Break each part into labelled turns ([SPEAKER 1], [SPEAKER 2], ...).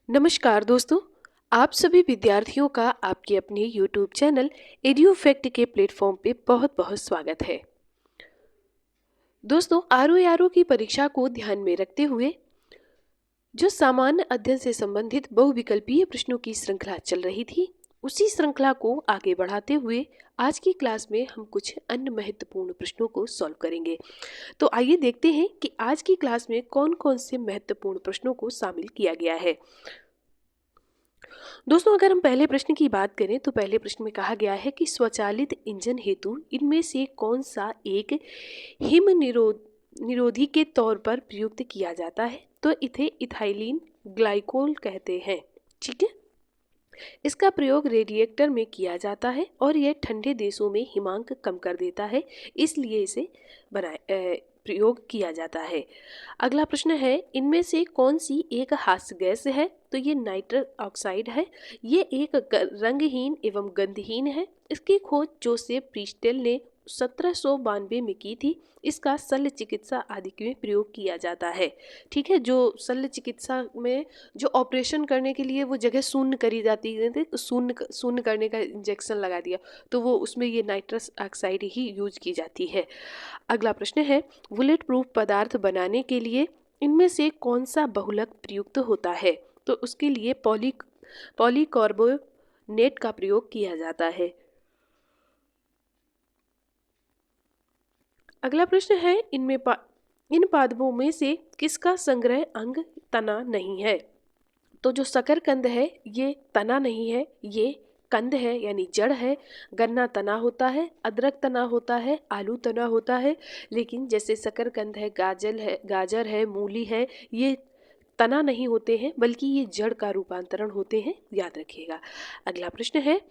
[SPEAKER 1] नमस्कार दोस्तों, आप सभी विद्यार्थियों का आपके अपने YouTube चैनल एड्यूफैक्ट के प्लेटफॉर्म पे बहुत बहुत स्वागत है। दोस्तों, आरओ की परीक्षा को ध्यान में रखते हुए जो सामान्य अध्ययन से संबंधित बहुविकल्पीय प्रश्नों की श्रृंखला चल रही थी, उसी श्रृंखला को आगे बढ़ाते हुए आज की क्लास में हम कुछ अन्य महत्वपूर्ण प्रश्नों को सॉल्व करेंगे। तो आइए देखते हैं कि आज की क्लास में कौन कौन से महत्वपूर्ण प्रश्नों को शामिल किया गया है। दोस्तों, अगर हम पहले प्रश्न की बात करें तो पहले प्रश्न में कहा गया है कि स्वचालित इंजन हेतु इनमें से कौन सा एक हिम निरोधी के तौर पर प्रयुक्त किया जाता है। तो इथे इथाइलिन ग्लाइकोल कहते हैं। ठीक है, इसका प्रयोग रेडिएटर में किया जाता है और यह ठंडे देशों में हिमांक कम कर देता है, इसलिए इसे प्रयोग किया जाता है। अगला प्रश्न है, इनमें से कौन सी एक हास्य गैस है। तो ये नाइट्रस ऑक्साइड है। ये एक रंगहीन एवं गंधहीन है। इसकी खोज जोसेफ प्रीस्टेल ने 1792 में की थी। इसका शल्य चिकित्सा आदि में प्रयोग किया जाता है। ठीक है, जो शल्य चिकित्सा में जो ऑपरेशन करने के लिए वो जगह शून्य करी जाती है, शून्य शून्य करने का इंजेक्शन लगा दिया, तो वो उसमें ये नाइट्रस ऑक्साइड ही यूज की जाती है। अगला प्रश्न है, बुलेट प्रूफ पदार्थ बनाने के लिए इनमें से कौन सा बहुलक प्रयुक्त होता है। तो उसके लिए पॉलीकार्बोनेट का प्रयोग किया जाता है। अगला प्रश्न है, इन पादपों में से किसका संग्रह अंग तना नहीं है। तो जो शकरकंद है ये तना नहीं है, ये कंद है यानी जड़ है। गन्ना तना होता है, अदरक तना होता है, आलू तना होता है, लेकिन जैसे शकरकंद है, गाजर है, मूली है, ये तना नहीं होते हैं बल्कि ये जड़ का रूपांतरण होते हैं, याद रखिएगा। अगला प्रश्न है,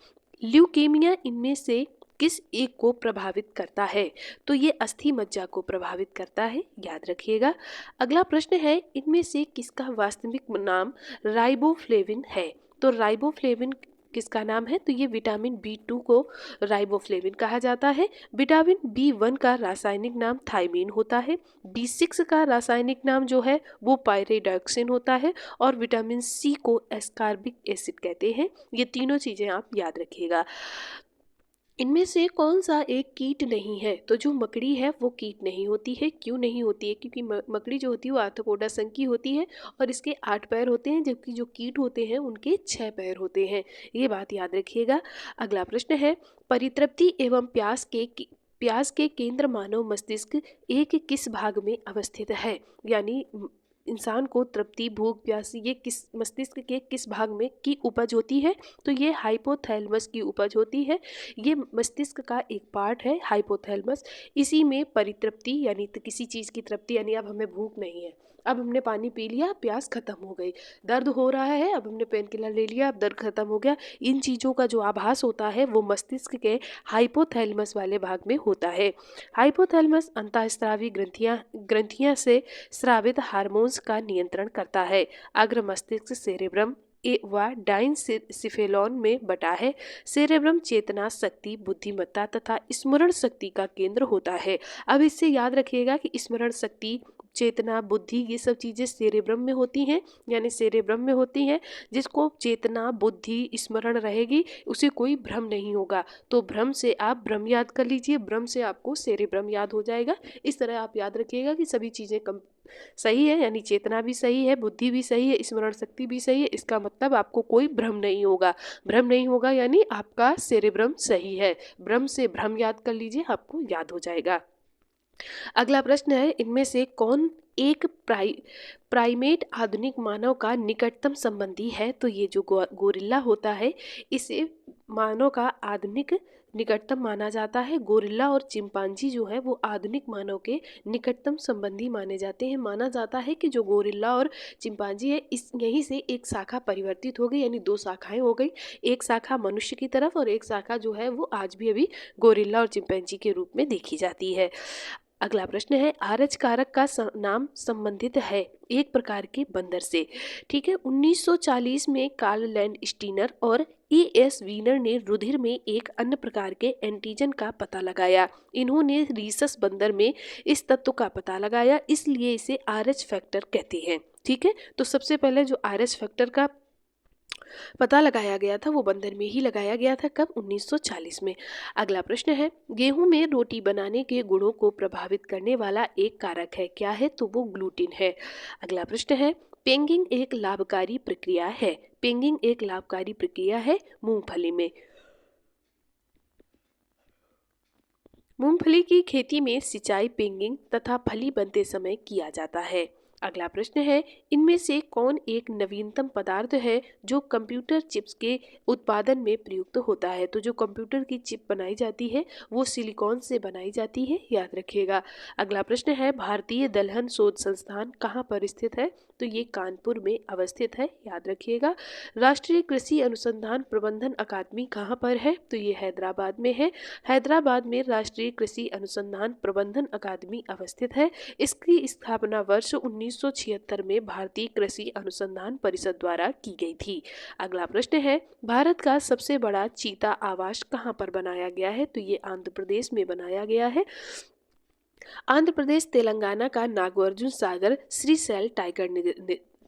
[SPEAKER 1] ल्यूकेमिया इनमें से किस एक को प्रभावित करता है। तो ये अस्थि मज्जा को प्रभावित करता है, याद रखिएगा। अगला प्रश्न है, इनमें से किसका वास्तविक नाम राइबोफ्लेविन है। तो राइबोफ्लेविन किसका नाम है। तो ये विटामिन B2 को राइबोफ्लेविन कहा जाता है। विटामिन B1 का रासायनिक नाम थायमीन होता है। B6 का रासायनिक नाम जो है वो पायरिडॉक्सिन होता है और विटामिन C को एस्कॉर्बिक एसिड कहते हैं। ये तीनों चीजें आप याद रखिएगा। इनमें से कौन सा एक कीट नहीं है। तो जो मकड़ी है वो कीट नहीं होती है। क्यों नहीं होती है? क्योंकि मकड़ी जो होती है वो आर्थ्रोपोडा संघ की होती है और इसके 8 पैर होते हैं, जबकि जो कीट होते हैं उनके 6 पैर होते हैं। ये बात याद रखिएगा। अगला प्रश्न है, परितृप्ति एवं प्यास के केंद्र मानव मस्तिष्क एक किस भाग में अवस्थित है। यानी इंसान को तृप्ति, भूख, प्यास ये किस मस्तिष्क के किस भाग में की उपज होती है। तो ये हाइपोथैलेमस की उपज होती है। ये मस्तिष्क का एक पार्ट है हाइपोथैलेमस। इसी में परितृप्ति यानी किसी चीज़ की तृप्ति, यानी अब हमें भूख नहीं है, अब हमने पानी पी लिया, प्यास खत्म हो गई। दर्द हो रहा है, अब हमने पेन किलर ले लिया, अब दर्द खत्म हो गया। इन चीज़ों का जो आभास होता है वो मस्तिष्क के हाइपोथैलेमस वाले भाग में होता है। हाइपोथैलेमस अंतःस्रावी ग्रंथियां से स्रावित हार्मोन्स का नियंत्रण करता है। अग्र मस्तिष्क सेरेब्रम व डाइनसिफेलॉन में बटा है। सेरेब्रम चेतना, शक्ति, बुद्धिमत्ता तथा स्मरण शक्ति का केंद्र होता है। अब इससे याद रखिएगा कि स्मरण शक्ति, चेतना, बुद्धि ये सब चीज़ें सेरेब्रम में होती हैं, यानी सेरेब्रम में होती हैं। जिसको चेतना, बुद्धि, स्मरण रहेगी उसे कोई भ्रम नहीं होगा। तो भ्रम से आप भ्रम याद कर लीजिए, भ्रम से आपको सेरेब्रम याद हो जाएगा। इस तरह आप याद रखिएगा कि सभी चीज़ें सही है, यानी चेतना भी सही है, बुद्धि भी सही है, स्मरण शक्ति भी सही है। इसका मतलब आपको कोई भ्रम नहीं होगा। भ्रम नहीं होगा यानी आपका सेरेब्रम सही है। भ्रम से भ्रम याद कर लीजिए, आपको याद हो जाएगा। अगला प्रश्न है, इनमें से कौन एक प्राइमेट आधुनिक मानव का निकटतम संबंधी है। तो ये जो गोरिल्ला होता है इसे मानव का आधुनिक निकटतम माना जाता है। गोरिल्ला और चिंपांजी जो है वो आधुनिक मानव के निकटतम संबंधी माने जाते हैं। माना जाता है कि जो गोरिल्ला और चिंपांजी है इस यहीं से एक शाखा परिवर्तित हो गई, यानी 2 शाखाएं हो गई। एक शाखा मनुष्य की तरफ और एक शाखा जो है वो आज भी अभी गोरिल्ला और चिंपांजी के रूप में देखी जाती है। अगला प्रश्न है, आरज कारक का नाम संबंधित है एक प्रकार के बंदर से। ठीक है, 1940 में कार्ल लैंड स्टीनर और E.S. वीनर ने रुधिर में एक अन्य प्रकार के एंटीजन का पता लगाया। इन्होंने रीसस बंदर में इस तत्व का पता लगाया, इसलिए इसे आरएच फैक्टर कहते हैं। ठीक है, तो सबसे पहले जो आरएच फैक्टर का पता लगाया गया था वो बंदर में ही लगाया गया था। कब? 1940 में। अगला प्रश्न है, गेहूं में रोटी बनाने के गुणों को प्रभावित करने वाला एक कारक है, क्या है? तो वो ग्लूटीन है। अगला प्रश्न है, पेंगिंग एक लाभकारी प्रक्रिया है। पेंगिंग एक लाभकारी प्रक्रिया है मूंगफली में। मूंगफली की खेती में सिंचाई पेंगिंग तथा फली बनते समय किया जाता है। अगला प्रश्न है, इनमें से कौन एक नवीनतम पदार्थ है जो कंप्यूटर चिप्स के उत्पादन में प्रयुक्त होता है? तो जो कंप्यूटर की चिप बनाई जाती है वो सिलिकॉन से बनाई जाती है, याद रखिएगा। अगला प्रश्न है, भारतीय दलहन शोध संस्थान कहाँ पर स्थित है? तो ये कानपुर में अवस्थित है, याद रखिएगा। राष्ट्रीय कृषि अनुसंधान प्रबंधन अकादमी कहाँ पर है? तो ये हैदराबाद में है। हैदराबाद में राष्ट्रीय कृषि अनुसंधान प्रबंधन अकादमी अवस्थित है। इसकी स्थापना वर्ष 1976 में भारतीय कृषि अनुसंधान परिषद द्वारा की गई थी। अगला प्रश्न है, भारत का सबसे बड़ा चीता आवास कहाँ पर बनाया गया है? तो ये आंध्र प्रदेश में बनाया गया है। आंध्र प्रदेश तेलंगाना का नागार्जुन सागर श्रीशैल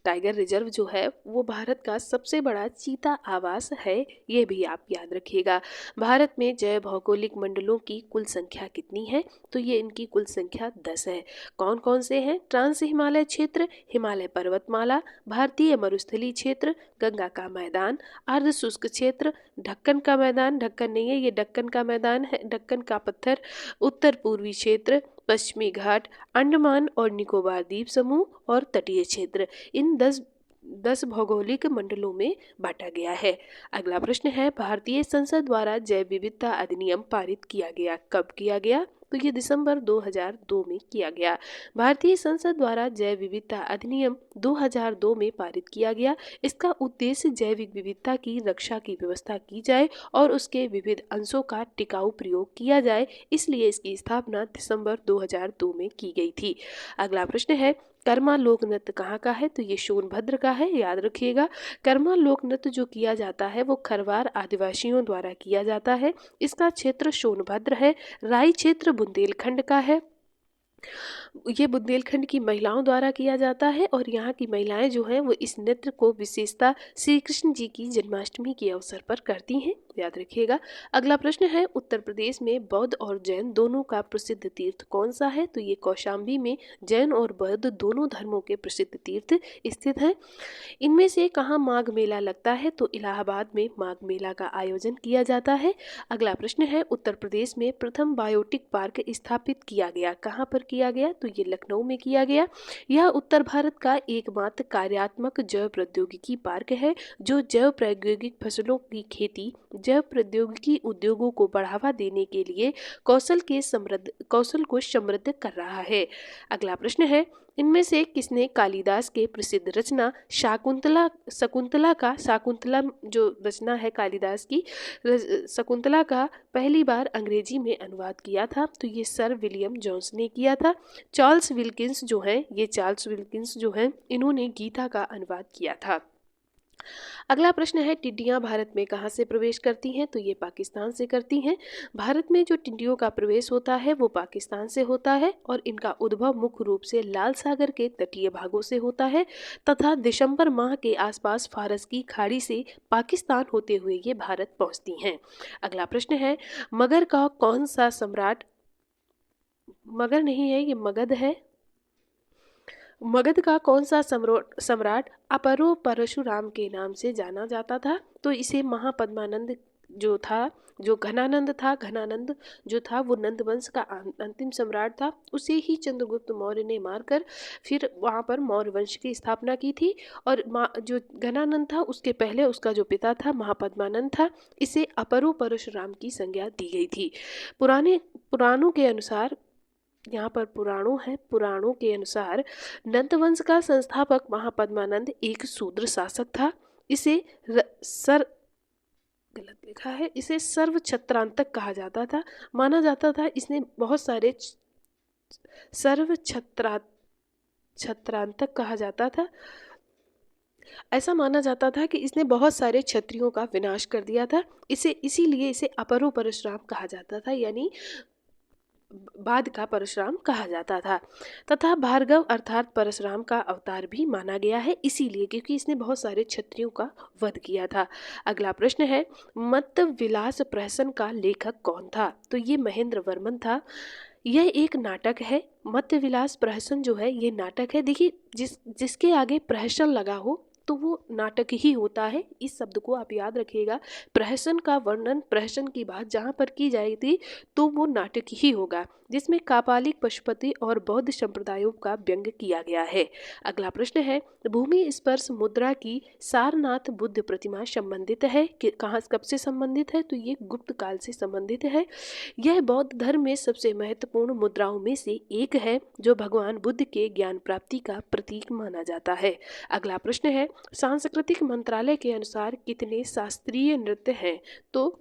[SPEAKER 1] टाइगर रिजर्व जो है वो भारत का सबसे बड़ा चीता आवास है, ये भी आप याद रखिएगा। भारत में जैव भौगोलिक मंडलों की कुल संख्या कितनी है? तो ये इनकी कुल संख्या 10 है। कौन कौन से हैं? ट्रांस हिमालय क्षेत्र, हिमालय पर्वतमाला, भारतीय मरुस्थलीय क्षेत्र, गंगा का मैदान, अर्ध शुष्क क्षेत्र, ढक्कन का मैदान, ढक्कन नहीं है ये दक्कन का मैदान है, ढक्कन का पत्थर, उत्तर पूर्वी क्षेत्र, पश्चिमी घाट, अंडमान और निकोबार द्वीप समूह और तटीय क्षेत्र। इन 10 भौगोलिक मंडलों में बांटा गया है। अगला प्रश्न है, भारतीय संसद द्वारा जैव विविधता अधिनियम पारित किया गया, कब किया गया? तो ये दिसंबर 2002 में किया गया। भारतीय संसद द्वारा जैव विविधता अधिनियम 2002 में पारित किया गया। इसका उद्देश्य जैविक विविधता की रक्षा की व्यवस्था की जाए और उसके विविध अंशों का टिकाऊ प्रयोग किया जाए, इसलिए इसकी स्थापना दिसंबर 2002 में की गई थी। अगला प्रश्न है, कर्मा लोक नृत्य कहाँ का है? तो ये सोनभद्र का है, याद रखिएगा। कर्मा लोक नृत्य जो किया जाता है वो खरवार आदिवासियों द्वारा किया जाता है। इसका क्षेत्र सोनभद्र है। राई क्षेत्र बुंदेलखंड का है। ये बुंदेलखंड की महिलाओं द्वारा किया जाता है और यहाँ की महिलाएं जो हैं वो इस नृत्य को विशेषता श्री कृष्ण जी की जन्माष्टमी के अवसर पर करती हैं, याद रखिएगा। अगला प्रश्न है, उत्तर प्रदेश में बौद्ध और जैन दोनों का प्रसिद्ध तीर्थ कौन सा है? तो ये कौशाम्बी में जैन और बौद्ध दोनों धर्मों के प्रसिद्ध तीर्थ स्थित हैं। इनमें से कहाँ माघ मेला लगता है? तो इलाहाबाद में माघ मेला का आयोजन किया जाता है। अगला प्रश्न है, उत्तर प्रदेश में प्रथम बायोटिक पार्क स्थापित किया गया, कहाँ पर किया गया? तो ये लखनऊ में किया गया। यह उत्तर भारत का एकमात्र कार्यात्मक जैव प्रौद्योगिकी पार्क है जो जैव प्राकृतिक फसलों की खेती, जैव प्रौद्योगिकी उद्योगों को बढ़ावा देने के लिए कौशल को समृद्ध कर रहा है। अगला प्रश्न है, इनमें से किसने कालिदास के प्रसिद्ध रचना शाकुंतला जो रचना है कालिदास की शकुंतला का पहली बार अंग्रेजी में अनुवाद किया था? तो ये सर विलियम जोन्स ने किया था। चार्ल्स विल्किंस जो हैं इन्होंने गीता का अनुवाद किया था। अगला प्रश्न है, टिड्डियां भारत में कहाँ से प्रवेश करती हैं? तो ये पाकिस्तान से करती हैं। भारत में जो टिड्डियों का प्रवेश होता है वो पाकिस्तान से होता है और इनका उद्भव मुख्य रूप से लाल सागर के तटीय भागों से होता है तथा दिसंबर माह के आसपास फारस की खाड़ी से पाकिस्तान होते हुए ये भारत पहुंचती हैं। अगला प्रश्न है, मगर का कौन सा सम्राट, मगर नहीं है ये मगध है, मगध का कौन सा सम्राट अपरो परशुराम के नाम से जाना जाता था? तो इसे महापद्मानंद घनानंद जो था वो नंद वंश का अंतिम सम्राट था। उसे ही चंद्रगुप्त मौर्य ने मारकर फिर वहाँ पर मौर्य वंश की स्थापना की थी और जो घनानंद था उसके पहले उसका जो पिता था महापद्मानंद था। इसे अपरो परशुराम की संज्ञा दी गई थी। पुराणों के अनुसार, यहाँ पर पुराणों के अनुसार नंदवंश का संस्थापक महापद्मानंद एक शूद्र शासक था। इसे गलत लिखा है, इसे सर्व छत्रांतक कहा जाता था। माना जाता था इसने बहुत सारे छत्रांतक कहा जाता था। ऐसा माना जाता था कि इसने बहुत सारे क्षत्रियों का विनाश कर दिया था। इसीलिए इसे अपरो परशुराम कहा जाता था, यानी बाद का परशुराम कहा जाता था, तथा भार्गव अर्थात परशुराम का अवतार भी माना गया है, इसीलिए क्योंकि इसने बहुत सारे क्षत्रियों का वध किया था। अगला प्रश्न है, मत्त विलास प्रहसन का लेखक कौन था? तो ये महेंद्र वर्मन था। यह एक नाटक है। मत्त विलास प्रहसन जो है ये नाटक है। देखिए, जिसके आगे प्रहसन लगा हो तो वो नाटक ही होता है। इस शब्द को आप याद रखिएगा। प्रहसन का वर्णन, प्रहसन की बात जहाँ पर की जाएगी तो वो नाटक ही होगा, जिसमें कापालिक, पशुपति और बौद्ध संप्रदायों का व्यंग किया गया है। अगला प्रश्न है, भूमि स्पर्श मुद्रा की सारनाथ बुद्ध प्रतिमा संबंधित है कि कहाँ, कब से संबंधित है? तो ये गुप्त काल से संबंधित है। यह बौद्ध धर्म में सबसे महत्वपूर्ण मुद्राओं में से एक है, जो भगवान बुद्ध के ज्ञान प्राप्ति का प्रतीक माना जाता है। अगला प्रश्न है, सांस्कृतिक मंत्रालय के अनुसार कितने शास्त्रीय नृत्य हैं? तो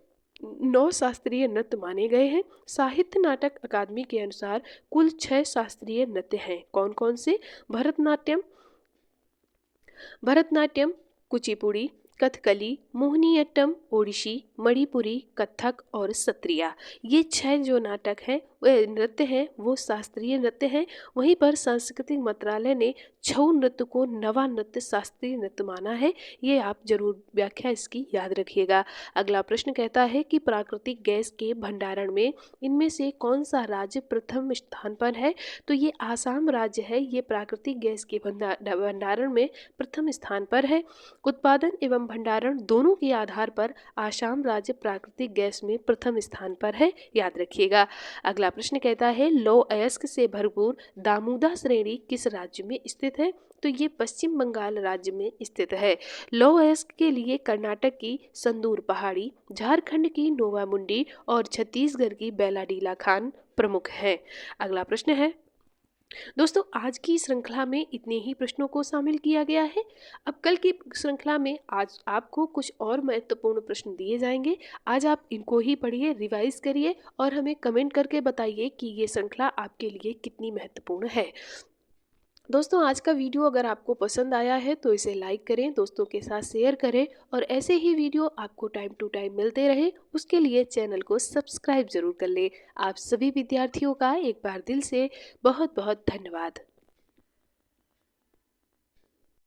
[SPEAKER 1] 9 शास्त्रीय नृत्य माने गए हैं। साहित्य नाटक अकादमी के अनुसार कुल 6 शास्त्रीय नृत्य हैं। कौन कौन से? भरतनाट्यम, कुचिपुड़ी, कथकली, मोहिनीअट्टम, ओडिसी, मणिपुरी, कथक और सत्रिया। ये 6 जो नाटक हैं, नृत्य हैं, वो शास्त्रीय नृत्य हैं। वहीं पर सांस्कृतिक मंत्रालय ने 6 नृत्य को नवा नृत्य शास्त्रीय नृत्य माना है। ये आप जरूर व्याख्या इसकी याद रखिएगा। अगला प्रश्न कहता है कि प्राकृतिक गैस के भंडारण में इनमें से कौन सा राज्य प्रथम स्थान पर है? तो ये आसाम राज्य है। ये प्राकृतिक गैस के भंडारण में प्रथम स्थान पर है। उत्पादन एवं भंडारण दोनों के आधार पर आसाम राज्य प्राकृतिक गैस में प्रथम स्थान पर है, याद रखिएगा। अगला प्रश्न कहता है, लौह अयस्क से भरपूर दामोदा श्रेणी किस राज्य में स्थित है? तो ये पश्चिम बंगाल राज्य में स्थित है। लौह अयस्क के लिए कर्नाटक की संदूर पहाड़ी, झारखंड की नोवा मुंडी और छत्तीसगढ़ की बेलाडीला खान प्रमुख है। अगला प्रश्न है, दोस्तों आज की श्रृंखला में इतने ही प्रश्नों को शामिल किया गया है। अब कल की श्रृंखला में आज आपको कुछ और महत्वपूर्ण प्रश्न दिए जाएंगे। आज आप इनको ही पढ़िए, रिवाइज करिए और हमें कमेंट करके बताइए कि ये श्रृंखला आपके लिए कितनी महत्वपूर्ण है। दोस्तों आज का वीडियो अगर आपको पसंद आया है तो इसे लाइक करें, दोस्तों के साथ शेयर करें और ऐसे ही वीडियो आपको टाइम टू टाइम मिलते रहे उसके लिए चैनल को सब्सक्राइब जरूर कर लें। आप सभी विद्यार्थियों का एक बार दिल से बहुत बहुत धन्यवाद।